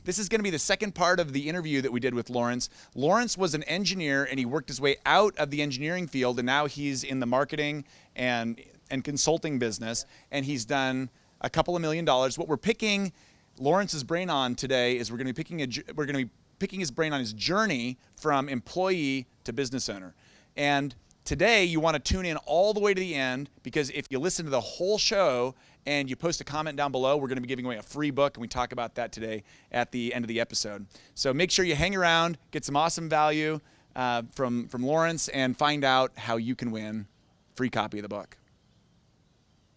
this is going to be the second part of the interview that we did with Lawrence. Lawrence was an engineer, and he worked his way out of the engineering field, and now he's in the marketing and consulting business, and he's done a couple of $1 million. What we're picking Lawrence's brain on today is we're going to be picking his brain on his journey from employee to business owner. And today you want to tune in all the way to the end, because if you listen to the whole show and you post a comment down below, we're going to be giving away a free book, and we talk about that today at the end of the episode. So make sure you hang around, get some awesome value from Lawrence, and find out how you can win a free copy of the book.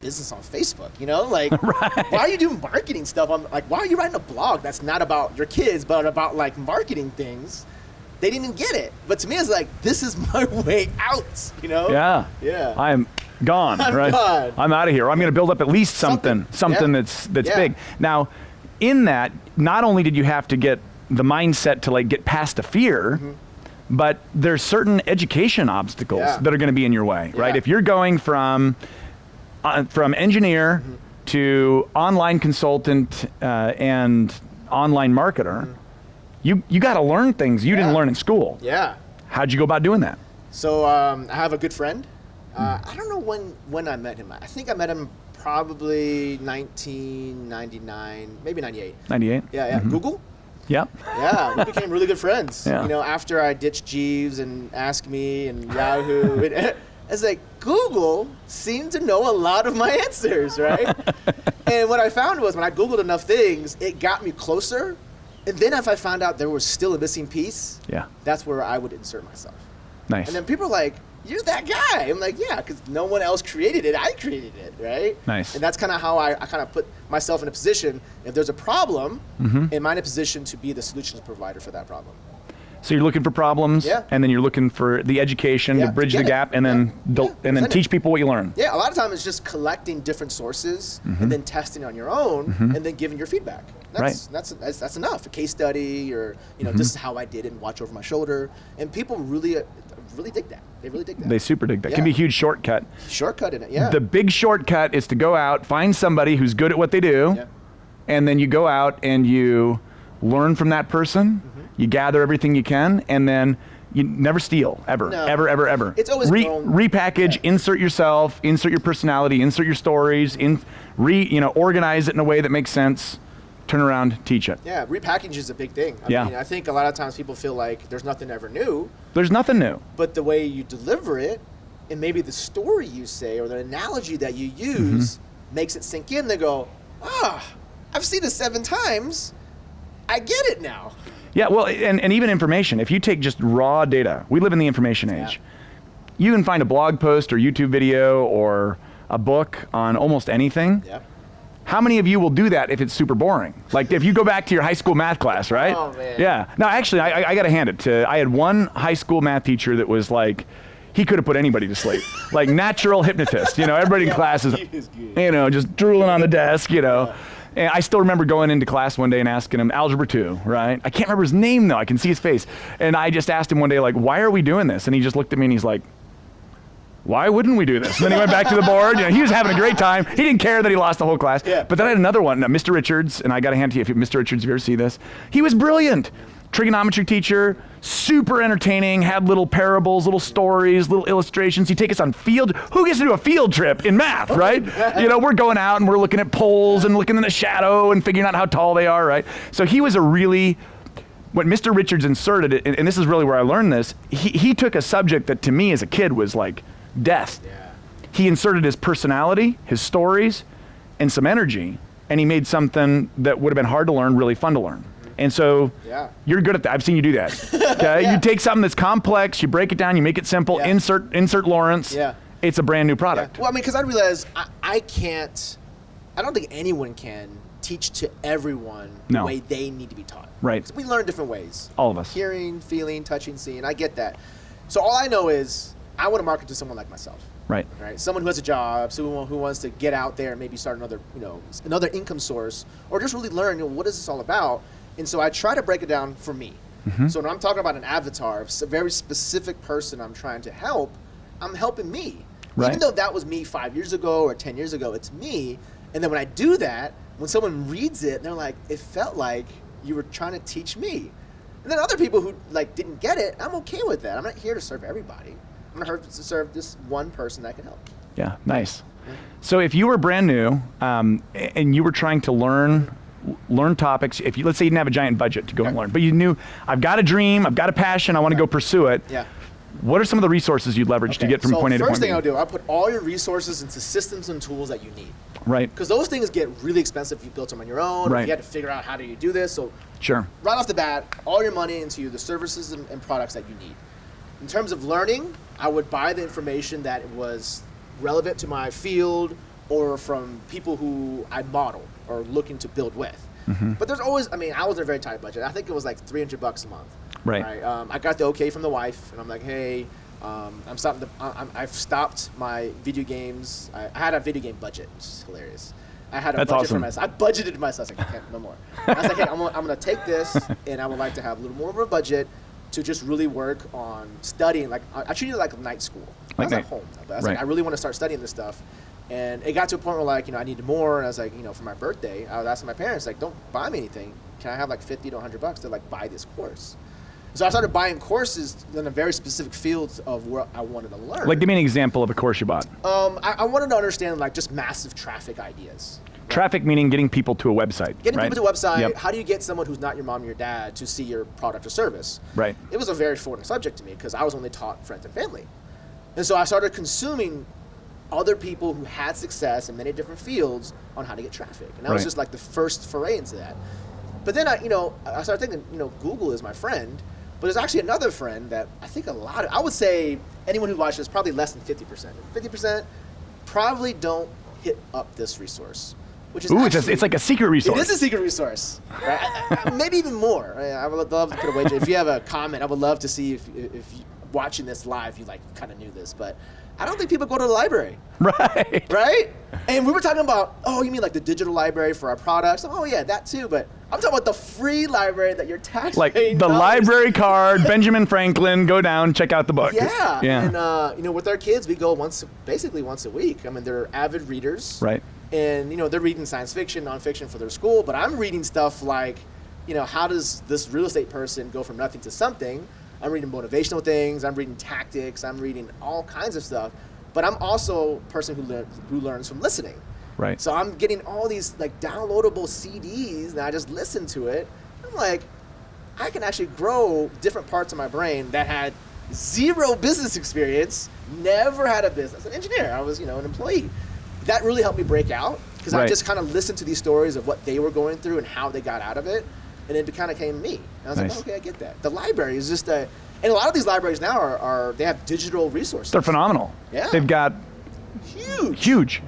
Business on Facebook, you know, like right. Why are you doing marketing stuff? I'm like, why are you writing a blog that's not about your kids but about like marketing things? They didn't even get it, but to me it's like, this is my way out, you know? Yeah. I'm gone. I'm out of here. I'm going to build up at least something that's big. Now, in that, not only did you have to get the mindset to like get past the fear, but there's certain education obstacles that are going to be in your way, right? If you're going from engineer to online consultant and online marketer, you got to learn things you didn't learn in school. How'd you go about doing that? So I have a good friend. I don't know when I met him. I think I met him probably 1999, maybe 98. 98? Yeah. Google? Yeah. Yeah, we became really good friends. You know, after I ditched Jeeves and Ask Me and Yahoo. It's like, Google seemed to know a lot of my answers, right? And what I found was when I Googled enough things, it got me closer. And then if I found out there was still a missing piece, that's where I would insert myself. Nice. And then people are like, you're that guy. I'm like, yeah, because no one else created it. I created it, right? Nice. And that's kind of how I kind of put myself in a position. If there's a problem, am I in a position to be the solutions provider for that problem? So you're looking for problems, and then you're looking for the education to bridge the gap, and then teach people what you learn. Yeah, a lot of times it's just collecting different sources and then testing on your own and then giving your feedback. That's enough. A case study, or this is how I did it, and watch over my shoulder. And people really dig that. They really dig that. They super dig that. Can be a huge shortcut. Shortcut in it, yeah. The big shortcut is to go out, find somebody who's good at what they do, and then you go out and you learn from that person. You gather everything you can, and then you never steal, ever. It's always repackage, insert yourself, insert your personality, insert your stories, organize it in a way that makes sense, turn around, teach it. Yeah, repackage is a big thing. I mean, I think a lot of times people feel like there's nothing ever new. There's nothing new. But the way you deliver it, and maybe the story you say, or the analogy that you use, makes it sink in. They go, I've seen it 7 times. I get it now. Yeah, well, and even information. If you take just raw data, we live in the information age. You can find a blog post or YouTube video or a book on almost anything. How many of you will do that if it's super boring? Like if you go back to your high school math class, right? Oh, man. Yeah. No, actually, I got to hand it to, I had one high school math teacher that was like, he could have put anybody to sleep. Like natural hypnotist, everybody in class is, just drooling on the desk, And I still remember going into class one day and asking him, Algebra 2, right? I can't remember his name though, I can see his face. And I just asked him one day, like, why are we doing this? And he just looked at me and he's like, why wouldn't we do this? And then he went back to the board, he was having a great time. He didn't care that he lost the whole class. But then I had another one, Mr. Richards, and I got to hand to you, Mr. Richards, if you ever see this. He was brilliant. Trigonometry teacher, super entertaining, had little parables, little stories, little illustrations. He'd take us on field. Who gets to do a field trip in math, right? We're going out and we're looking at poles and looking in the shadow and figuring out how tall they are, right? So he was what Mr. Richards inserted, and this is really where I learned this, he took a subject that to me as a kid was like death. He inserted his personality, his stories, and some energy, and he made something that would have been hard to learn really fun to learn. And so you're good at that. I've seen you do that. Okay, you take something that's complex, you break it down, you make it simple. Insert Lawrence. It's a brand new product. Well, I mean, because I realize I don't think anyone can teach to everyone the way they need to be taught. Right. We learn different ways. All of us. Hearing, feeling, touching, seeing. I get that. So all I know is I want to market to someone like myself. Right. Someone who has a job, someone who wants to get out there and maybe start another income source, or just really learn what is this all about. And so I try to break it down for me. So when I'm talking about an avatar, a very specific person I'm trying to help, I'm helping me. Even though that was me 5 years ago or 10 years ago, it's me. And then when I do that, when someone reads it, they're like, it felt like you were trying to teach me. And then other people who like didn't get it, I'm okay with that. I'm not here to serve everybody. I'm here to serve this one person that can help. Yeah, nice. So if you were brand new and you were trying to learn topics, if you, let's say you didn't have a giant budget to go and learn, but you knew, I've got a dream, I've got a passion, I want to go pursue it. Yeah. What are some of the resources you'd leverage to get from point A to point B? First thing I'll do, I'll put all your resources into systems and tools that you need. Right. Because those things get really expensive if you built them on your own, or if you had to figure out how do you do this. So sure. Right off the bat, all your money into the services and products that you need. In terms of learning, I would buy the information that was relevant to my field or from people who I model or looking to build with. But there's always, I mean, I was in a very tight budget. I think it was like $300 a month. Right. I got the okay from the wife, and I'm like, hey, I've stopped my video games. I had a video game budget, which is hilarious. I had a That's budget awesome. for myself. I budgeted myself. I was like, I can't, no more. I was like, hey, I'm going to take this, and I would like to have a little more of a budget to just really work on studying. Like I treated it like a night school. I was at home, but I was like, I really want to start studying this stuff. And it got to a point where like, I needed more, and I was like, for my birthday, I was asking my parents, like, don't buy me anything. Can I have like $50 to $100 to like buy this course? So I started buying courses in a very specific field of where I wanted to learn. Like, give me an example of a course you bought. I wanted to understand like just massive traffic ideas. Traffic meaning getting people to a website. Getting people to a website. Yep. How do you get someone who's not your mom or your dad to see your product or service? Right. It was a very foreign subject to me because I was only taught friends and family. And so I started consuming other people who had success in many different fields on how to get traffic. And that was just like the first foray into that. But then I started thinking, Google is my friend, but there's actually another friend that I think I would say anyone who watches probably less than 50%. 50% probably don't hit up this resource. Which is it's like a secret resource. It is a secret resource. Right? Maybe even more. Right? I would love to put a wager. If you have a comment, I would love to see if you, watching this live, you like kind of knew this, but I don't think people go to the library. Right. Right? And we were talking about, oh, you mean like the digital library for our products? Oh yeah, that too, but I'm talking about the free library that you're taxing. Like the library card, Benjamin Franklin, go down, check out the book. Yeah. Yeah. And with our kids, we go basically once a week. I mean, they're avid readers. Right. And they're reading science fiction, nonfiction for their school, but I'm reading stuff like, how does this real estate person go from nothing to something? I'm reading motivational things, I'm reading tactics, I'm reading all kinds of stuff, but I'm also a person who learns from listening. Right. So I'm getting all these like downloadable CDs, and I just listen to it. I'm like, I can actually grow different parts of my brain that had zero business experience, never had a business. An engineer, I was an employee. That really helped me break out because I just kind of listened to these stories of what they were going through and how they got out of it, and it kind of came to me. And I was like, oh, okay, I get that. The library is just and a lot of these libraries now they have digital resources. They're phenomenal. Yeah. They've got huge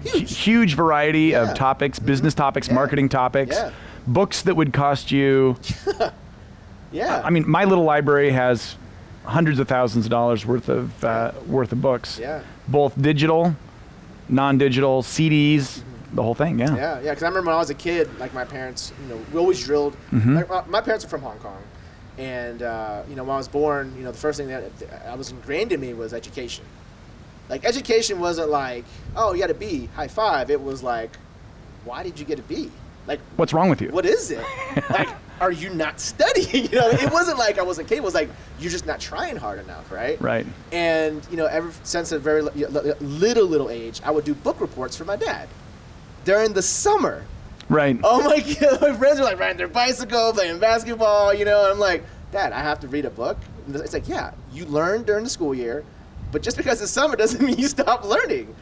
variety of topics, business topics, marketing topics, books that would cost you. Yeah. I mean, my little library has hundreds of thousands of dollars worth of books. Yeah. Both digital, non-digital, CDs, the whole thing. Yeah. Yeah. Because I remember when I was a kid, like my parents, we always drilled. Like, my parents are from Hong Kong, and when I was born, the first thing that was ingrained in me was education. Like education wasn't like, oh, you got a B, high five. It was like, why did you get a B? Like, what's wrong with you? What is it? Like, are you not studying? It wasn't like I wasn't capable. It was like you're just not trying hard enough, right? Right. And ever since a very little age, I would do book reports for my dad during the summer. Right. Oh my God, my friends were like riding their bicycle, playing basketball, and I'm like, Dad, I have to read a book. And it's like, yeah, you learn during the school year, but just because it's summer doesn't mean you stop learning.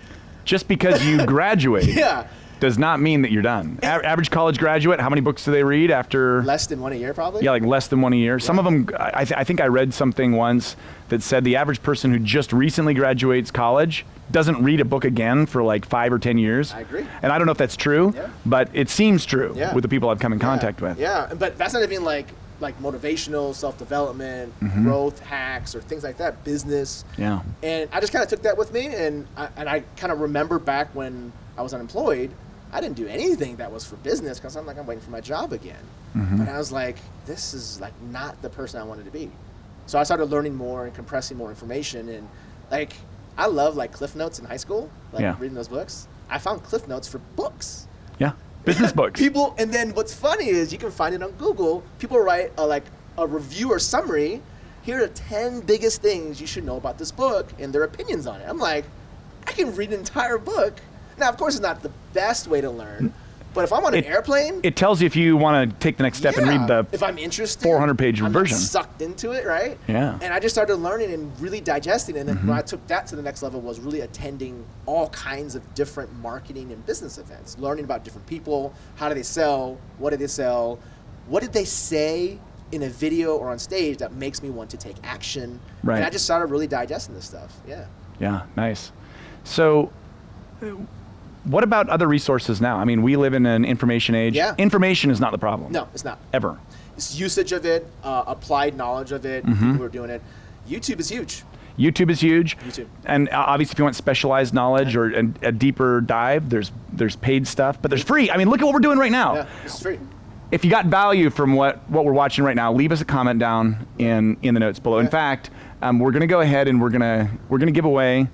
Just because you graduate. Yeah. Does not mean that you're done. Average college graduate, how many books do they read after? Less than one a year, probably? Yeah, like less than one a year. Yeah. Some of them, I think I read something once that said the average person who just recently graduates college doesn't read a book again for like 5 or 10 years. I agree. And I don't know if that's true, but it seems true with the people I've come in contact with. Yeah, but that's not even like motivational, self-development, growth hacks, or things like that, business. Yeah. And I just kind of took that with me, and I kind of remember back when I was unemployed, I didn't do anything that was for business because I'm waiting for my job again. But I was like, this is like not the person I wanted to be. So I started learning more and compressing more information, and like I love like Cliff Notes in high school, reading those books. I found Cliff Notes for books. Yeah. Business books. People, and then what's funny is you can find it on Google. People write a review or summary. Here are 10 biggest things you should know about this book and their opinions on it. I'm like, I can read an entire book. Now, of course, it's not the best way to learn, but if I'm on an airplane, it tells you if you want to take the next step and read the if I'm interested, 400-page I'm version. Sucked into it, right? Yeah. And I just started learning and really digesting it. And then when I took that to the next level was really attending all kinds of different marketing and business events, learning about different people, how do they sell, what do they sell, what did they say in a video or on stage that makes me want to take action. Right. And I just started really digesting this stuff. Yeah. Yeah, nice. So what about other resources now? I mean, we live in an information age. Yeah. Information is not the problem. No, it's not. Ever. It's usage of it, applied knowledge of it, people who are doing it. YouTube is huge. YouTube is huge. YouTube. And obviously if you want specialized knowledge or a deeper dive, there's paid stuff, but there's free. I mean, look at what we're doing right now. Yeah, it's free. If you got value from what we're watching right now, leave us a comment down in the notes below. In fact, we're gonna go ahead and we're gonna give away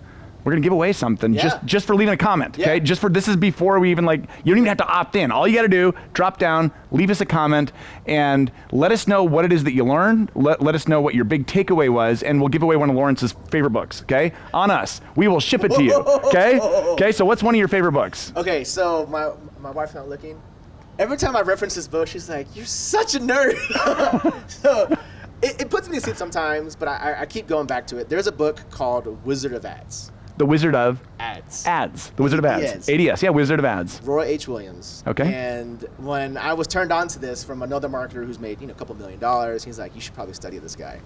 something just for leaving a comment. Okay, just for this is before we even you don't even have to opt in. All you got to do, drop down, leave us a comment, and let us know what it is that you learned. Let us know what your big takeaway was, and we'll give away one of Lawrence's favorite books. Okay, on us, we will ship it to you. Okay, okay. So what's one of your favorite books? Okay, so my wife's not looking. Every time I reference this book, she's like, "You're such a nerd." So it puts me to sleep sometimes, but I keep going back to it. There's a book called Wizard of Ads. The Wizard of Ads. Ads. The Wizard of Ads. ADS. Yeah, Wizard of Ads. Roy H. Williams. Okay. And when I was turned on to this from another marketer who's made a couple $1 million, he's like, "You should probably study this guy."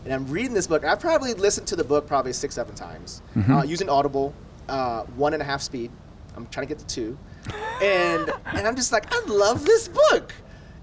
And I'm reading this book. I've probably listened to the book probably 6-7 times, using Audible, 1.5 speed. I'm trying to get to 2. And I'm just like, I love this book.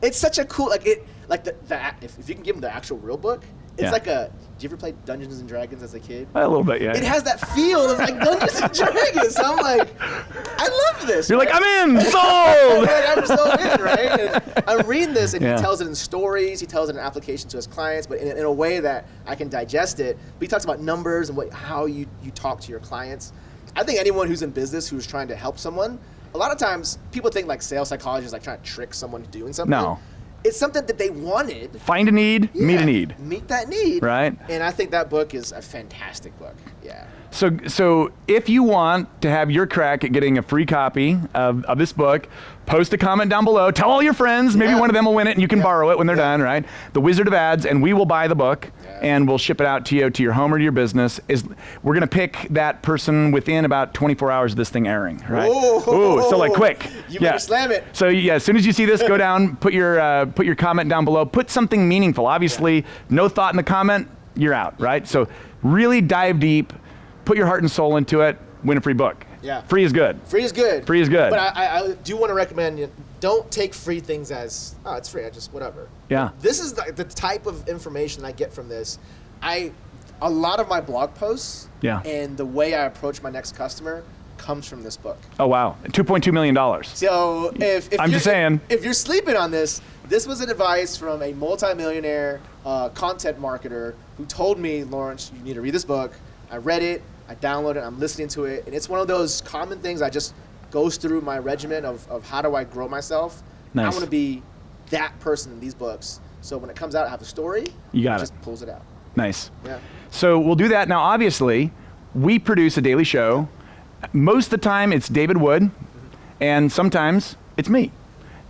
It's such a cool, if you can give them the actual real book, it's like did you ever play Dungeons and Dragons as a kid? A little bit, yeah. It has that feel of Dungeons and Dragons. So I'm like, I love this. You're right? like, I'm in, sold! I'm so in, right? And I'm reading this, and he tells it in stories, he tells it in application to his clients, but in a way that I can digest it. But he talks about numbers and how you talk to your clients. I think anyone who's in business who's trying to help someone, a lot of times people think sales psychology is trying to trick someone into doing something. No. It's something that they wanted. Find a need, meet a need. Meet that need. Right. And I think that book is a fantastic book. Yeah. So if you want to have your crack at getting a free copy of this book, post a comment down below. Tell all your friends. Maybe one of them will win it, and you can borrow it when they're done, right? The Wizard of Ads, and we will buy the book, and we'll ship it out to you, to your home or to your business. We're going to pick that person within about 24 hours of this thing airing, right? Ooh, so quick. You better slam it. So as soon as you see this, go down, put your comment down below. Put something meaningful. Obviously, no thought in the comment, you're out, right? So really dive deep. Put your heart and soul into it, win a free book. Yeah. Free is good. Free is good. Free is good. But I do want to recommend don't take free things as, it's free, I just whatever. Yeah. This is the type of information I get from this. A lot of my blog posts and the way I approach my next customer comes from this book. Oh, wow. $2.2 million. So if I'm just saying. If you're sleeping on this was an advice from a multimillionaire content marketer who told me, "Lawrence, you need to read this book." I read it. I downloaded it, I'm listening to it, and it's one of those common things I just goes through my regimen of how do I grow myself. Nice. I want to be that person in these books. So when it comes out, I have a story. You got it. Just pulls it out. Nice. Yeah. So we'll do that. Now, obviously, we produce a daily show. Most of the time, it's David Wood, and sometimes it's me.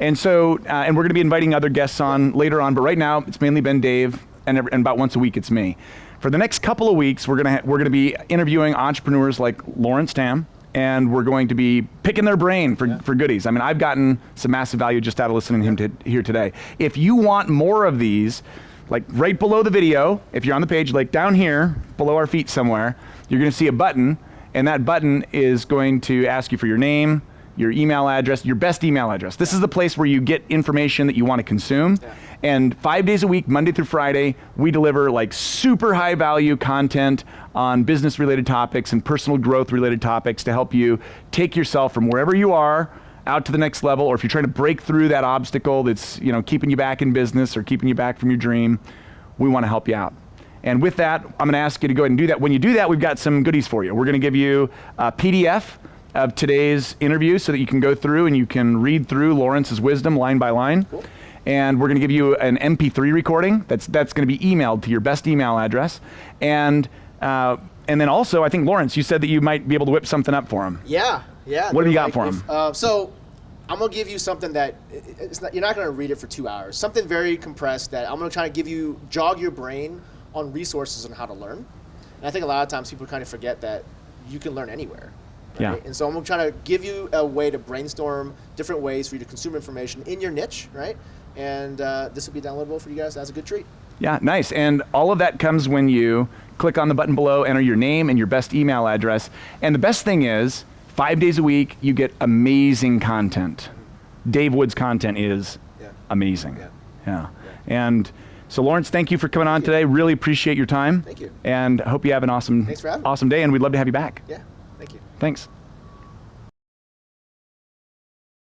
And so, and we're going to be inviting other guests on later on, but right now, it's mainly been Dave, and about once a week, it's me. For the next couple of weeks, we're gonna be interviewing entrepreneurs like Lawrence Tam, and we're going to be picking their brain for goodies. I mean, I've gotten some massive value just out of listening to him here today. If you want more of these, right below the video, if you're on the page, down here, below our feet somewhere, you're gonna see a button, and that button is going to ask you for your name, your email address, your best email address. This is the place where you get information that you want to consume. Yeah. And 5 days a week, Monday through Friday, we deliver super high value content on business related topics and personal growth related topics to help you take yourself from wherever you are out to the next level, or if you're trying to break through that obstacle that's keeping you back in business or keeping you back from your dream, we want to help you out. And with that, I'm going to ask you to go ahead and do that. When you do that, we've got some goodies for you. We're going to give you a PDF of today's interview so that you can go through and you can read through Lawrence's wisdom line by line. Cool. And we're going to give you an MP3 recording that's going to be emailed to your best email address. And then also, I think, Lawrence, you said that you might be able to whip something up for him. Yeah. What do you got for him? So I'm going to give you something that you're not going to read it for 2 hours. Something very compressed that I'm going to try to jog your brain on resources on how to learn. And I think a lot of times people kind of forget that you can learn anywhere. Right? Yeah. And so I'm going to try to give you a way to brainstorm different ways for you to consume information in your niche, right? And this will be downloadable for you guys as a good treat. Yeah, nice. And all of that comes when you click on the button below, enter your name and your best email address. And the best thing is, 5 days a week, you get amazing content. Dave Wood's content is amazing. Yeah. And so, Lawrence, thank you for coming on today. Really appreciate your time. Thank you. And I hope you have an awesome day, and we'd love to have you back. Yeah, thank you. Thanks.